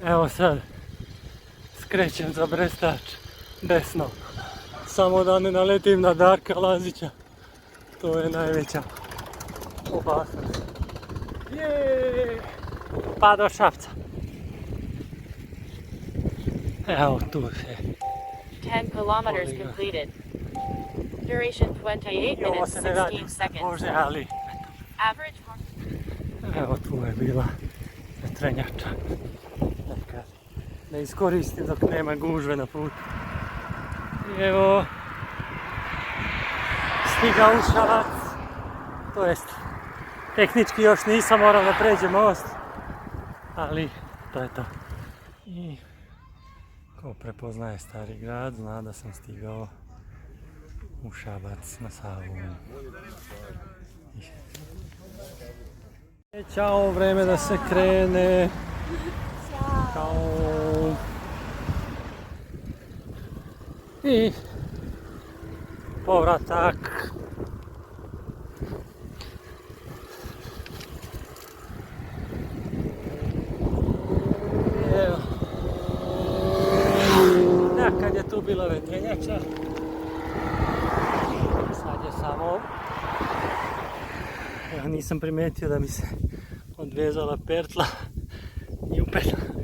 Evo sad skrećem za Brestač desno. Samo da ne naletim na Darka Lazića. To je najveća opasnost. Jeee! Pa do Šapca. Evo tu je. 10 kilometers completed. Duration 28 Ovo minutes se ne radi, 16 seconds. Bože, ali Average. evo tu je bila vetrenjača. Da iskoristim dok nema gužve na putu. I evo stigao u Šabac. To jest, tehnički još nisam morao da pređem most, ali to je to. I ko prepoznaje stari grad zna da sam stigao u Šabac na Savu. Ćao, vreme da se krene. Ćao. I povratak. Evo. Nekad je tu bila vetrenjača. Sad je samo... Evo, nisam primijetio da mi se odvezala pertla i upetla.